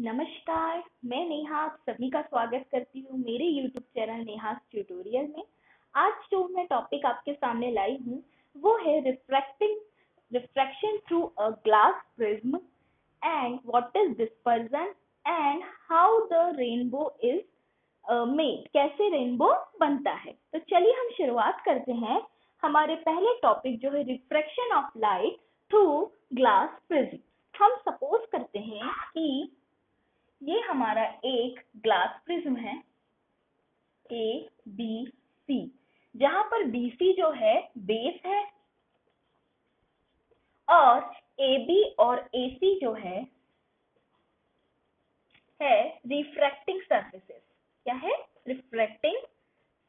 नमस्कार, मैं नेहा आप सभी का स्वागत करती हूँ मेरे YouTube चैनल नेहा ट्यूटोरियल में। आज जो मैं टॉपिक आपके सामने लाई हूँ वो है refraction through a glass prism and what is dispersion and how the rainbow is made, कैसे रेनबो बनता है। तो चलिए हम शुरुआत करते हैं। हमारे पहले टॉपिक जो है refraction of light through glass prism. हम सपोज करते हैं कि ये हमारा एक ग्लास प्रिज्म है ए बी सी, जहां पर बी सी जो है बेस है और ए बी और ए सी जो है रिफ्रैक्टिंग सरफेसेस। क्या है? Refracting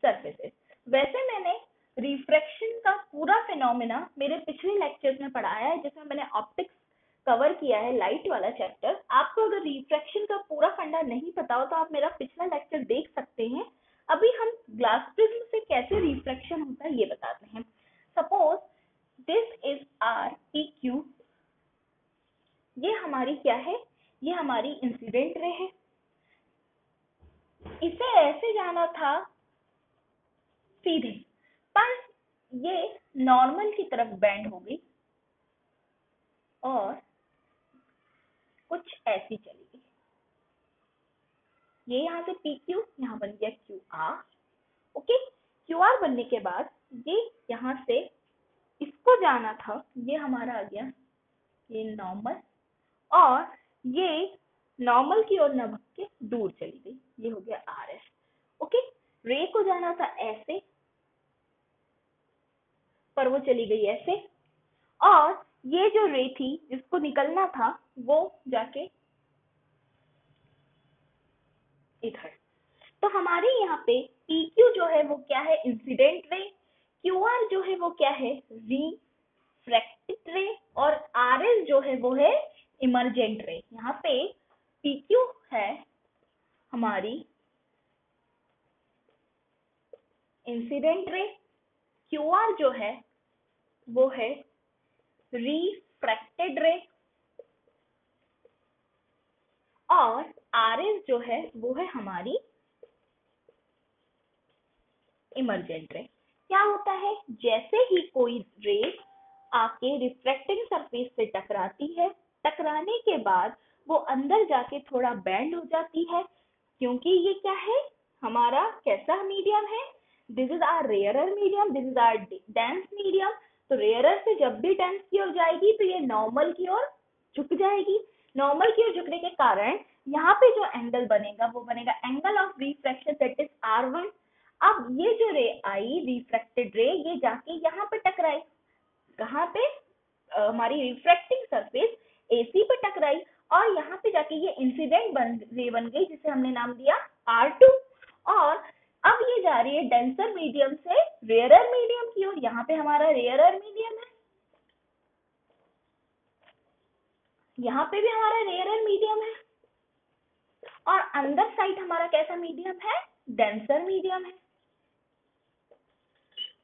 surfaces. वैसे मैंने रिफ्रैक्शन का पूरा फिनोमेना मेरे पिछले लेक्चर्स में पढ़ाया है, जिसमें मैंने ऑप्टिक्स कवर किया है, लाइट वाला चैप्टर। आपको अगर रिफ्रैक्शन का पूरा फंडा नहीं पता हो तो आप मेरा पिछला लेक्चर देख सकते हैं। अभी हम ग्लास प्रिज्म से कैसे रिफ्रैक्शन होता है ये बताते हैं। Suppose this is R P Q. ये हमारी क्या है? ये हमारी इंसिडेंट रे है। इसे ऐसे जाना था सीधे, पर ये नॉर्मल की तरफ बेंड हो गई और कुछ ऐसी चली गई। ये यहाँ से पी क्यू, यहाँ बन गया Q R. Okay, Q R बनने के बाद ये यहाँ से इसको जाना था, ये हमारा आ गया ये नॉर्मल, और ये नॉर्मल की ओर न भग के दूर चली गई, ये हो गया आर एस। ओके, रे को जाना था ऐसे, पर वो चली गई ऐसे, और ये जो रे थी जिसको निकलना था वो जाके इधर। तो हमारे यहाँ पे PQ जो है वो क्या है? Incident ray. QR जो है वो क्या है? रिफ्रैक्टेड रे। और RS जो है वो है इमर्जेंट रे। यहाँ पे PQ है हमारी इंसिडेंट रे, QR जो है वो है रिफ्रैक्टेड रे, और RS जो है वो है हमारी इमर्जेंट रे। क्या होता है? जैसे ही कोई रे आके रिफ्रैक्टिंग सरफेस से टकराती है, टकराने के बाद वो अंदर जाके थोड़ा बेंड हो जाती है, क्योंकि ये क्या है? हमारा कैसा मीडियम है? This is our rarer medium, this is our dense medium. तो रेयरर से जब भी डेंस की ओर जाएगी तो ये नॉर्मल की ओर झुक जाएगी। नॉर्मल की ओर झुकने के कारण यहाँ पे जो एंगल बनेगा वो बनेगा angle of refraction, that is R1। अब ये जो रे आई रिफ्रैक्टेड रे, ये जाके यहाँ पे टकराई। कहाँ पे? हमारी रिफ्रैक्टिंग सरफेस AC पे टकराई, और यहाँ पे जाके ये इंसिडेंट रे बन गई, जिसे हमने नाम दिया R2। और अब ये जा रही है डेंसर मीडियम से रेयरर मीडियम की ओर। यहाँ पे हमारा रेयरर मीडियम है, यहाँ पे भी हमारा रेयरर मीडियम है, और अंदर साइड हमारा कैसा मीडियम है? डेंसर मीडियम है।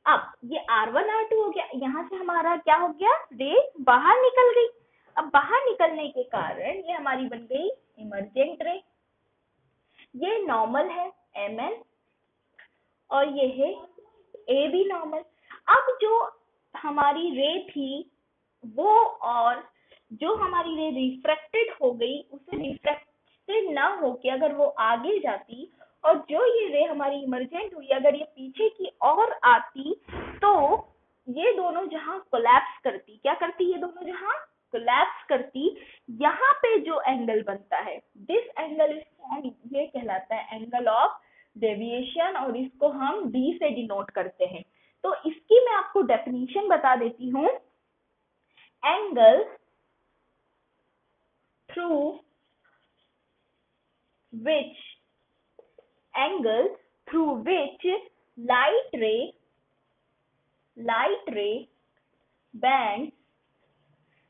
अब ये R1 R2 हो गया, यहाँ से हमारा क्या हो गया? रे बाहर निकल गई। अब बाहर निकलने के कारण ये हमारी बन गई इमर्जेंट रे। ये नॉर्मल है MN, और ये है AB नॉर्मल। अब जो हमारी रे थी वो, और जो हमारी रे रिफ्रैक्टेड हो गई, उसे रिफ्रैक्टेड ना होके अगर वो आगे जाती, और जो ये रे हमारी इमर्जेंट हुई अगर ये पीछे की ओर आती, तो ये दोनों जहां कोलैप्स करती, क्या करती? ये दोनों जहां कोलैप्स करती, यहाँ पे जो एंगल बनता है, दिस एंगल इज फॉर्म, ये कहलाता है एंगल ऑफ डेविएशन, और इसको हम D से डिनोट करते हैं। तो इसकी मैं आपको डेफिनेशन बता देती हूँ। Angle through which light ray bends,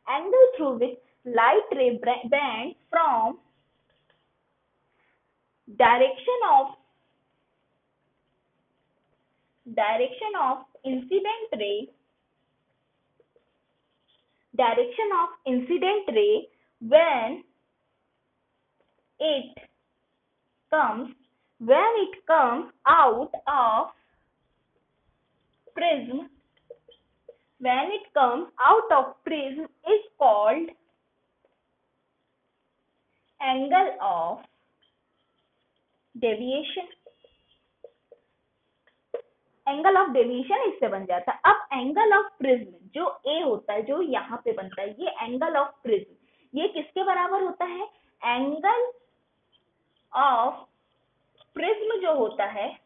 angle through which light ray bends from direction of incident ray when it comes out of prism, when it comes out of prism is called angle of deviation. Angle of deviation इससे बन जाता है. अब angle of prism जो ए होता है, जो यहाँ पे बनता है, ये एंगल ऑफ प्रिज्म, ये किसके बराबर होता है? एंगल ऑफ प्रिज्म जो होता है,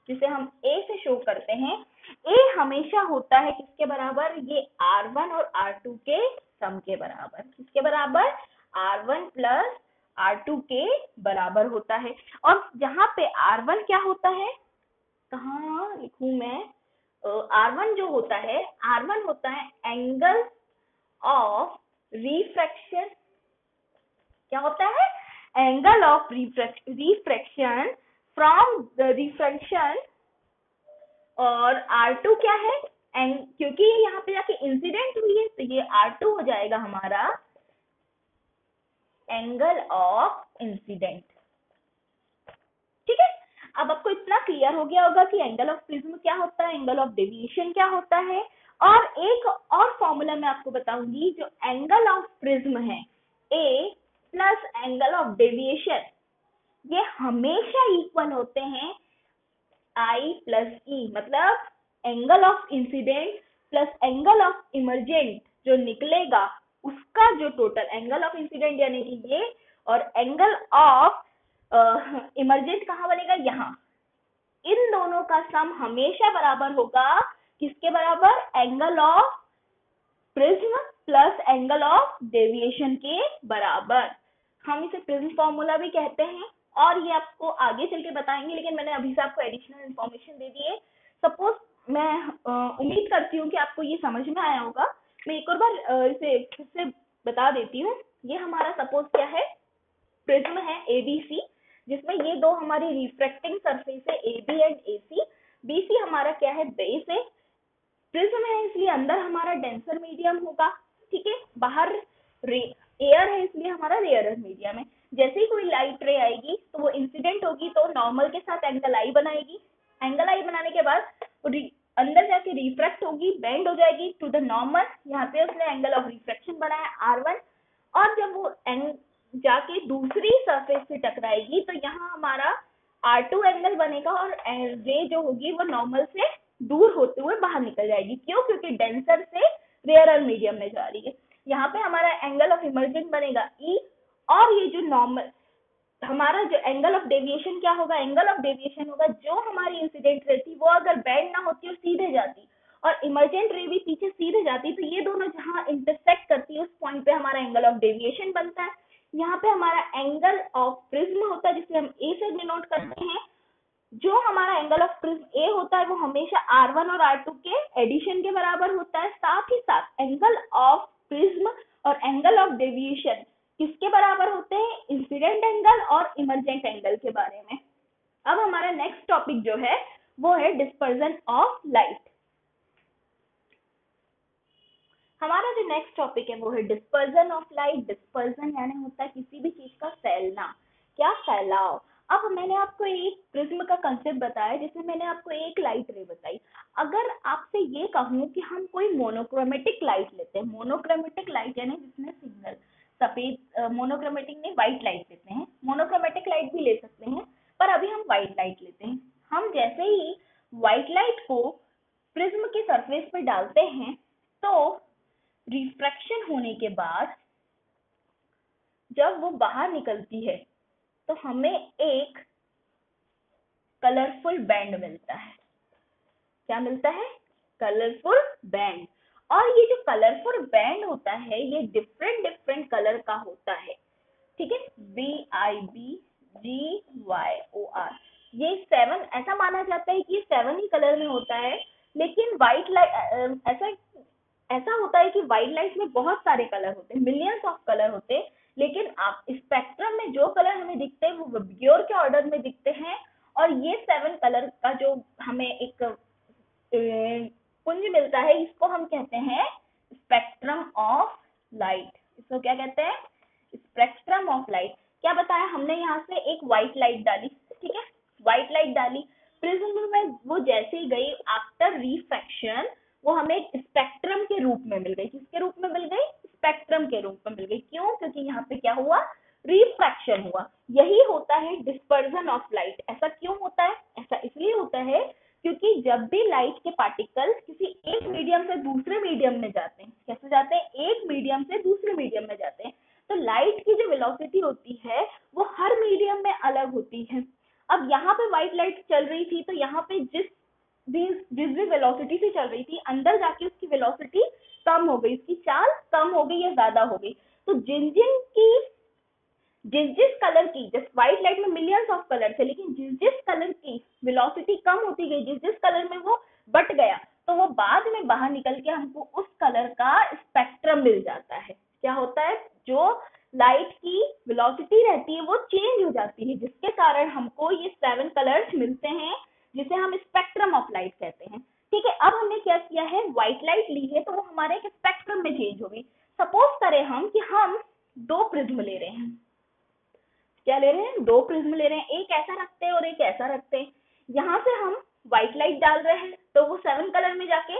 जिसे हम ए से शो करते हैं, ए हमेशा होता है किसके बराबर? ये R1 और R2 के सम के बराबर. किसके बराबर? R1 प्लस R2 के बराबर होता है. और जहां पे R1 क्या होता है, कहाँ लिखूं मैं? R1 जो होता है, R1 होता है एंगल ऑफ रिफ्रैक्शन. क्या होता है? Angle of refraction from the refraction. और R2 क्या है? क्योंकि यहाँ पे जाके इंसिडेंट हुई है, तो ये R2 हो जाएगा हमारा एंगल ऑफ इंसिडेंट. ठीक है, अब आपको इतना क्लियर हो गया होगा कि एंगल ऑफ प्रिज्म क्या होता है, एंगल ऑफ डेविएशन क्या होता है. और एक और फॉर्मूला मैं आपको बताऊंगी. जो एंगल ऑफ प्रिज्म है, ए प्लस एंगल ऑफ डेविएशन, ये हमेशा इक्वल होते हैं आई प्लस ई. मतलब angle of incident plus angle of emergent जो निकलेगा, उसका जो टोटल एंगल ऑफ इंसिडेंट यानी कि ये, और एंगल ऑफ इमर्जेंट कहाँ बनेगा? यहाँ. इन दोनों का सम हमेशा बराबर होगा किसके बराबर? Angle of prism plus angle of deviation के बराबर. हम इसे प्रिज्म फॉर्मूला भी कहते हैं, और ये आपको आगे चल के बताएंगे, लेकिन मैंने अभी से आपको एडिशनल इंफॉर्मेशन दे दी है. सपोज मैं उम्मीद करती हूँ कि आपको ये समझ में आया होगा. मैं एक और बार इसे फिर से बता देती हूँ. ये हमारा सपोज क्या है? प्रिज्म है ABC, जिसमें ये दो हमारी रिफ्रैक्टिंग सरफेस है AB एंड AC. BC हमारा क्या है? बेस है. प्रिज्म है इसलिए अंदर हमारा डेंसर मीडियम होगा. ठीक है, बाहर एयर है इसलिए हमारा रेयरर मीडियम है. जैसे ही कोई लाइट रे आएगी तो वो इंसिडेंट होगी, तो नॉर्मल के साथ एंगल आई बनाएगी. एंगल आई बनाने के बाद अंदर जाके रिफ्रैक्ट होगी, बेंड हो जाएगी टू द नॉर्मल. यहाँ पे उसने एंगल ऑफ रिफ्रैक्शन बनाया R1, और जब वो जाके दूसरी सरफेस से टकराएगी तो यहाँ हमारा R2 एंगल बनेगा, और रे जो होगी वो नॉर्मल से दूर होते हुए बाहर निकल जाएगी. क्यों? क्योंकि डेंसर से रेयरर मीडियम में जा रही है. यहाँ पे हमारा एंगल ऑफ इमर्जेंट बनेगा E, और ये जो नॉर्मल हमारा जो एंगल ऑफ डेविएशन क्या होगा? एंगल ऑफ डेविएशन होगा जो हमारी इंसिडेंट रे थी वो अगर बेंड ना होती और सीधे जाती, और इमर्जेंट रे भी पीछे सीधे जाती, तो ये दोनों जहां इंटरसेक्ट करती है उस पॉइंट पे हमारा एंगल ऑफ डेविएशन बनता है. यहाँ पे हमारा एंगल ऑफ प्रिज्म होता है, जिसे हम ए से डिनोट करते हैं. जो हमारा एंगल ऑफ प्रिज्म ए होता है वो हमेशा R1 और R2 के एडिशन के बराबर होता है. साथ ही साथ एंगल ऑफ प्रिज्म और एंगल ऑफ डेविएशन किसके बराबर होते हैं? इंसिडेंट एंगल और इमर्जेंट एंगल के बारे में. अब हमारा नेक्स्ट टॉपिक जो है वो है डिस्पर्जन ऑफ लाइट. हमारा जो नेक्स्ट टॉपिक है वो है डिस्पर्जन ऑफ लाइट. डिस्पर्जन यानी होता है किसी भी चीज का फैलना. क्या? फैलाव. अब मैंने आपको एक प्रिज्म का कंसेप्ट बताया, जिसमें मैंने आपको एक लाइट रे बताई. अगर आपसे ये कहूँ कि हम कोई मोनोक्रोमेटिक लाइट लेते हैं, मोनोक्रोमेटिक लाइट यानी जिसमें सिग्नल सफेद, मोनोक्रोमेटिक नहीं, व्हाइट लाइट लेते हैं. मोनोक्रोमेटिक लाइट भी ले सकते हैं, पर अभी हम व्हाइट लाइट लेते हैं. हम जैसे ही व्हाइट लाइट को प्रिज्म के सरफेस पे डालते हैं, तो रिफ्रैक्शन होने के बाद जब वो बाहर निकलती है तो हमें एक कलरफुल बैंड मिलता है. क्या मिलता है? Colourful band. और ये जो कलरफुल बैंड होता है ये डिफरेंट कलर का होता है. ठीक है, BIBGYOR. ये 7, ऐसा माना जाता है कि ये 7 ही कलर में होता है, लेकिन व्हाइट लाइट ऐसा होता है कि व्हाइट लाइट में बहुत सारे कलर होते हैं, मिलियंस ऑफ कलर होते हैं, लेकिन आप स्पेक्ट्रम में जो कलर हमें दिखते हैं वो विबग्योर के ऑर्डर में दिखते हैं. और ये 7 कलर का जो हमें एक पुंज मिलता है, इसको हम कहते हैं स्पेक्ट्रम ऑफ लाइट. इसको क्या कहते हैं? Spectrum of light. क्या बताया हमने, यहाँ से एक व्हाइट लाइट डाली, ठीक है, व्हाइट लाइट डाली, प्रिज्म में वो जैसे ही गई आफ्टर रिफ्रैक्शन वो हमें स्पेक्ट्रम के रूप में मिल गई। किसके रूप में मिल गई? स्पेक्ट्रम के रूप में मिल गई। क्यों? क्योंकि यहाँ पे क्या हुआ? रिफ्रैक्शन हुआ। यही होता है डिस्पर्जन ऑफ लाइट। ऐसा क्यों होता है? ऐसा इसलिए होता है क्योंकि जब भी लाइट के पार्टिकल्स किसी एक मीडियम से दूसरे मीडियम में जाते हैं, कैसे जाते हैं? एक मीडियम से दूसरे मीडियम में जाते हैं, तो लाइट की जो वेलोसिटी होती है वो हर मीडियम में अलग होती है। अब यहाँ पे व्हाइट लाइट चल रही थी, तो यहाँ पे जिस भी वेलोसिटी से चल रही थी, अंदर जाके उसकी वेलोसिटी कम हो गई, उसकी चाल कम हो गई या ज्यादा हो गई। तो जिस कलर की, जिस व्हाइट लाइट में मिलियंस ऑफ कलर थे, लेकिन जिस कलर की वेलोसिटी कम होती गई, जिस कलर में वो बट गया, तो वो बाद में बाहर निकल के हमको उस कलर का स्पेक्ट्रम मिल जाता है। क्या होता है? जो लाइट की वेलोसिटी रहती है वो चेंज हो जाती है, जिसके कारण हमको ये 7 कलर्स मिलते हैं, जिसे हम स्पेक्ट्रम ऑफ लाइट कहते हैं। ठीक है, अब हमने क्या किया है? व्हाइट लाइट ली है, तो वो हमारे एक स्पेक्ट्रम में चेंज हो गई। सपोज करें हम कि हम 2 प्रिज्म ले रहे हैं। क्या ले रहे हैं? 2 प्रिज्म ले रहे हैं, एक ऐसा रखते हैं और एक ऐसा रखते हैं। यहाँ से हम व्हाइट लाइट डाल रहे हैं तो वो 7 कलर में जाके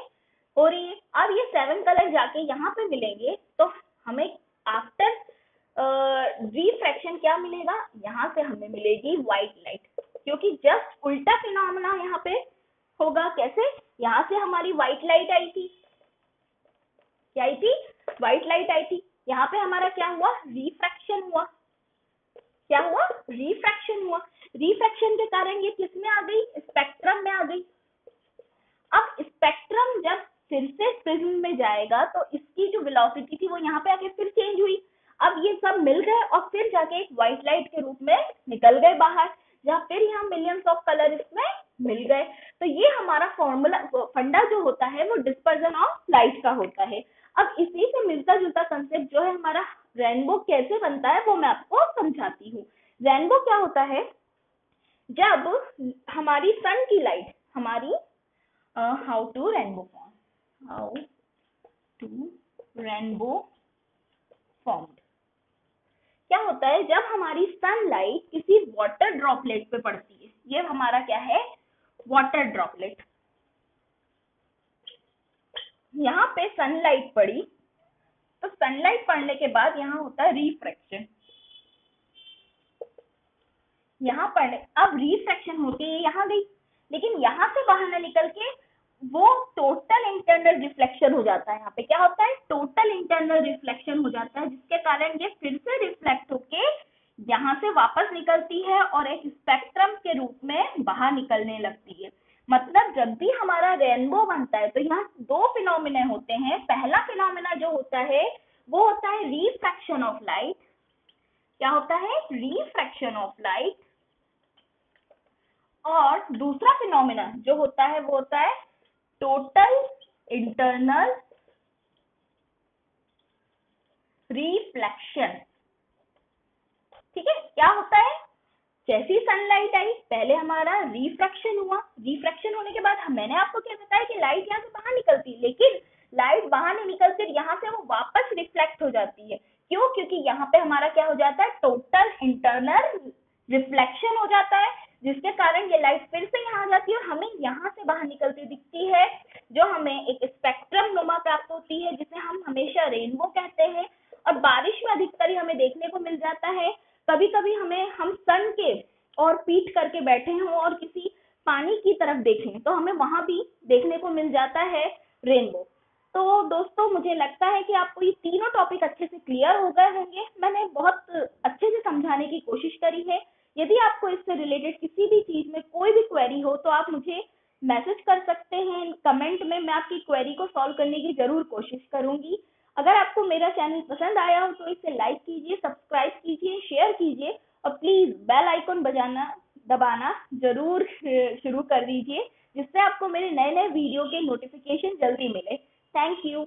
हो रही है। अब ये 7 कलर जाके यहाँ पे मिलेंगे तो हमें आफ्टर रिफ्रैक्शन क्या मिलेगा? यहाँ से हमें मिलेगी व्हाइट लाइट, क्योंकि जस्ट उल्टा फिनोमेना यहाँ पे होगा। कैसे? यहाँ से हमारी व्हाइट लाइट आई थी, क्या आई थी? व्हाइट लाइट आई थी। यहाँ पे हमारा क्या हुआ? रिफ्रैक्शन हुआ। क्या हुआ? रिफ्रैक्शन हुआ। रिफ्रैक्शन के कारण ये किस में आ गई? स्पेक्ट्रम में आ गई। अब स्पेक्ट्रम जब फिर से प्रिज्म में जाएगा तो इसकी जो वेलोसिटी थी वो यहाँ पे आके फिर चेंज हुई। अब ये सब मिल गए और फिर जाके एक व्हाइट लाइट के रूप में निकल गए बाहर, जहाँ फिर यहाँ मिलियंस ऑफ कलर इसमें मिल गए। तो ये हमारा फॉर्मूला, फंडा जो होता है वो डिस्पर्जन ऑफ लाइट का होता है। अब इसी से मिलता जुलता कंसेप्ट जो है हमारा रेनबो कैसे बनता है वो मैं आपको समझाती हूँ। रेनबो क्या होता है? जब हमारी सन की लाइट, हमारी how to rainbow formed। क्या होता है? जब हमारी सनलाइट किसी वाटर ड्रॉपलेट पे पड़ती है, ये हमारा क्या है? Water droplet. यहाँ पे सनलाइट पड़ी, तो सनलाइट पड़ने के बाद यहाँ होता है रिफ्रैक्शन। यहाँ पड़ने, अब रिफ्रैक्शन होके यहाँ गई, लेकिन यहाँ से बाहर न निकल के वो टोटल इंटरनल रिफ्लेक्शन हो जाता है। यहाँ पे क्या होता है? टोटल इंटरनल रिफ्लेक्शन हो जाता है, जिसके कारण ये फिर से रिफ्लेक्ट होके यहाँ से वापस निकलती है और एक स्पेक्ट्रम के रूप में बाहर निकलने लगती है। मतलब जब भी हमारा रेनबो बनता है तो यहाँ 2 फिनोमिना होते हैं। पहला फिनोमिना जो होता है वो होता है रिफ्रैक्शन ऑफ लाइट। क्या होता है? Refraction of light. और दूसरा फिनोमिना जो होता है वो होता है टोटल इंटरनल रिफ्लेक्शन। ठीक है, क्या होता है? जैसी सनलाइट आई, पहले हमारा रिफ्रैक्शन हुआ, रिफ्रैक्शन होने के बाद मैंने आपको क्या बताया कि लाइट यहाँ से बाहर निकलती, लेकिन लाइट बाहर नहीं निकलती, यहाँ से वो वापस रिफ्लेक्ट हो जाती है। क्यों? क्योंकि यहाँ पे हमारा क्या हो जाता है? टोटल इंटरनल रिफ्लेक्शन हो जाता है, जिसके कारण ये लाइट फिर से यहाँ आ जाती है और हमें यहाँ से बाहर निकलती दिखती है, जो हमें एक स्पेक्ट्रम नुमा प्राप्त होती है, जिसे हम हमेशा रेनबो कहते हैं। और बारिश में अधिकतर ही हमें देखने को मिल जाता है। कभी कभी हम सन के और पीठ करके बैठे हों और किसी पानी की तरफ देखें तो हमें वहां भी देखने को मिल जाता है रेनबो। तो दोस्तों, मुझे लगता है कि आपको ये तीनों टॉपिक अच्छे से क्लियर हो गए होंगे। मैंने बहुत अच्छे से समझाने की कोशिश करी है। यदि आपको इससे रिलेटेड किसी भी चीज में कोई भी क्वेरी हो तो आप मुझे मैसेज कर सकते हैं कमेंट में। मैं आपकी क्वेरी को सॉल्व करने की जरूर कोशिश करूंगी। अगर आपको मेरा चैनल पसंद आया हो तो इसे लाइक कीजिए, सब्सक्राइब कीजिए, शेयर कीजिए और प्लीज बेल आइकन दबाना जरूर शुरू कर दीजिए, जिससे आपको मेरे नए नए वीडियो के नोटिफिकेशन जल्दी मिले। Thank you.